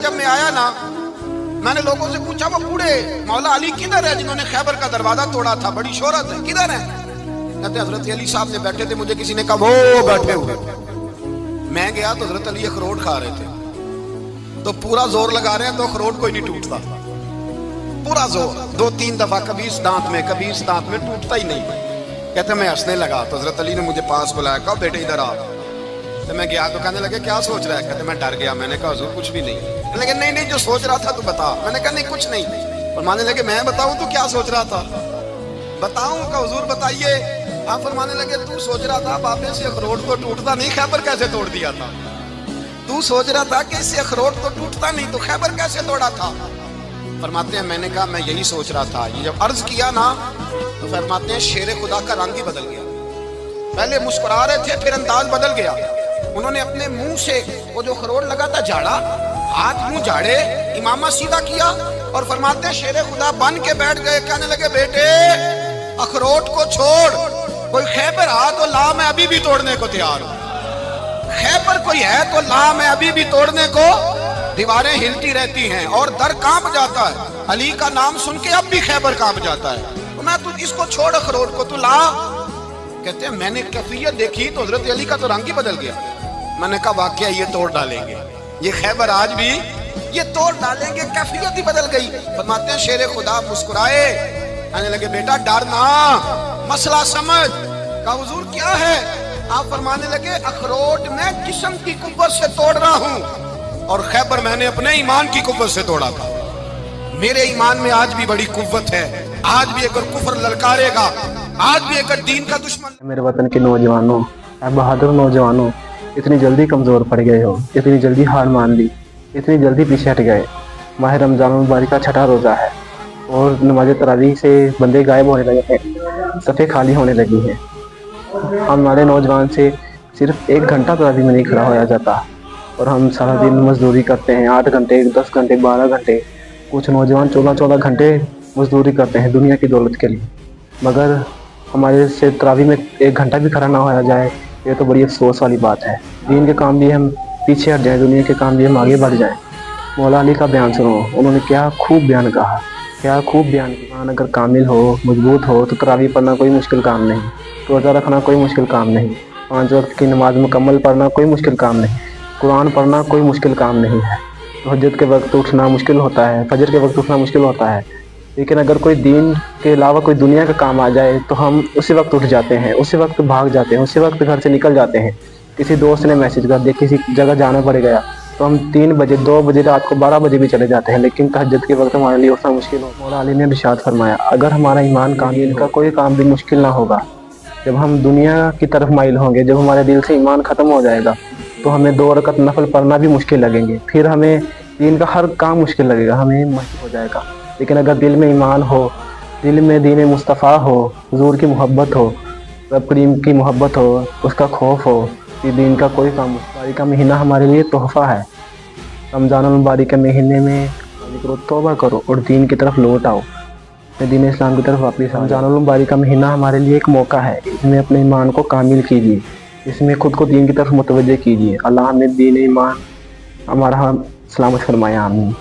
जब मैं आया ना, मैंने लोगों से पूछा वो बूढ़े मौला अली किधर है जिन्होंने खैबर का दरवाजा तोड़ा था, बड़ी शोहरत है, किधर है? कहते हजरत अली साहब ने बैठे थे, मुझे किसी ने कहा वो बैठे हुए। मैं गया तो हजरत अली अखरोट खा रहे थे, तो पूरा जोर लगा रहे हैं तो अखरोट कोई नहीं टूटता, पूरा जोर 2-3 दफा, कभी इस दांत में कभी इस दांत में, टूटता ही नहीं। कहते मैं हंसने लगा तो हजरत अली ने मुझे पास बुलाया, कहा बेटे इधर आ। तो मैं गया तो कहने लगे क्या सोच रहा है? कहते मैं डर गया। मैंने कहा हुजूर कुछ भी नहीं। लेकिन नहीं जो सोच रहा था तू बता। मैंने कहा नहीं कुछ नहीं। फरमाने लगे मैं बताऊं तू क्या सोच रहा था? बताऊं? का हुजूर बताइए। आप फरमाने लगे तू सोच रहा था बाबे से अखरोट तो टूटता नहीं, खैबर कैसे तोड़ दिया था? तू सोच रहा था कि इससे अखरोट तो टूटता नहीं, तो खैबर कैसे तोड़ा था? फरमाते हैं मैंने कहा मैं यही सोच रहा था। ये जब अर्ज किया ना तो फरमाते हैं शेर खुदा का रंग ही बदल गया। पहले मुस्कुरा रहे थे, फिर अंदाज बदल गया। उन्होंने अपने मुंह से वो जो अखरोट लगा था झाड़ा, हाथ मुंह झाड़े, इमामा सीधा किया और फरमाते हैं शेर खुदा बन के बैठ गए। कहने लगे बेटे अखरोट को छोड़, कोई खैबर आ तो ला, मैं अभी भी तोड़ने को तैयार हूं। खैबर कोई है तो ला, मैं अभी भी तोड़ने को। दीवारें हिलती रहती हैं और दर कांप जाता है। अली का नाम सुन के अब भी खैबर कांप जाता है। तो मैं तू इसको छोड़ अखरोट को, तू ला। कहते हैं मैंने कैफियत देखी तो हजरत अली का तो रंग ही बदल गया। मैंने कहा वाकया ये तोड़ डालेंगे, ये खैबर आज भी ये तोड़ डालेंगे, कैफियत ही बदल गई। फरमाते हैं शेर खुदा मुस्कुराए, कहने लगे बेटा डर ना, मसला समझ। कहा हुजूर क्या है? आप फरमाने लगे अखरोट मैं जिस्म की कुव्वत से तोड़ रहा हूं और खैबर मैंने अपने ईमान की कुव्वत से तोड़ा था। मेरे ईमान में आज भी बड़ी कुव्वत है। आज भी अगर कुफर ललकारेगा, आज भी अगर दीन का दुश्मन। मेरे वतन के नौजवानों, बहादुर नौजवानों, इतनी जल्दी कमज़ोर पड़ गए हो, इतनी जल्दी हार मान ली, इतनी जल्दी पीछे हट गए। माह रमज़ान मुबारक का छठा रोज़ा है और नमाज तरावीह से बंदे गायब होने लगे हैं, सफ़े खाली होने लगी हैं। हमारे नौजवान से सिर्फ 1 घंटा तरावीह में नहीं खड़ा होया जाता और हम सारा दिन मजदूरी करते हैं, 8 घंटे, 10 घंटे, 12 घंटे, कुछ नौजवान 14-14 घंटे मजदूरी करते हैं दुनिया की दौलत के लिए। मगर हमारे से तरावीह में 1 घंटा भी खड़ा ना होया जाए, ये तो बड़ी अफसोस वाली बात है। दीन के काम भी हम पीछे हट जाएं, दुनिया के काम भी हम आगे बढ़ जाएं। मौला अली का बयान सुनो, उन्होंने क्या खूब बयान कहा, क्या खूब बयान किया। अगर कामिल हो, मजबूत हो तो तरावीह पढ़ना कोई मुश्किल काम नहीं, रोज़ा रखना कोई मुश्किल काम नहीं, 5 वक्त की नमाज मुकम्मल पढ़ना कोई मुश्किल काम नहीं, कुरान पढ़ना कोई मुश्किल काम नहीं है। तहज्जुद के वक्त उठना मुश्किल होता है, फजर के वक्त उठना मुश्किल होता है, लेकिन अगर कोई दीन के अलावा कोई दुनिया का काम आ जाए तो हम उसी वक्त उठ जाते हैं, उसी वक्त भाग जाते हैं, उसी वक्त घर से निकल जाते हैं। किसी दोस्त ने मैसेज कर दिया, किसी जगह जाना पड़ गया तो हम 3 बजे, 2 बजे, रात को 12 बजे भी चले जाते हैं, लेकिन तहज्जुद के वक्त हमारे लिए उठना मुश्किल हो। मौला अली ने इरशाद फरमाया अगर हमारा ईमान कामिल का कोई काम भी मुश्किल ना होगा, जब हम दुनिया की तरफ माइल होंगे, जब हमारे दिल से ईमान ख़त्म हो जाएगा तो हमें 2 रकत नफल पढ़ना भी मुश्किल लगेंगे, फिर हमें दीन का हर काम मुश्किल लगेगा, हमें मुश्किल हो जाएगा। लेकिन अगर दिल में ईमान हो, दिल में दीन मुस्तफ़ा हो, हुजूर की मोहब्बत हो, रब करीम की मोहब्बत हो, उसका खौफ हो, कि दीन का कोई काम। मुबारक का महीना हमारे लिए तोहफ़ा है। रमज़ान मुबारक के महीने में करो, तौबा करो और दीन की तरफ लौट आओ, दीन इस्लाम की तरफ वापस। रमज़ान मुबारक का महीना हमारे लिए एक मौका है, इसमें अपने ईमान को कामिल कीजिए, इसमें खुद को दीन की तरफ मुतवज्जह कीजिए। अल्लाह हमें दीन ईमान हमारा सलामत फरमाया, आमीन।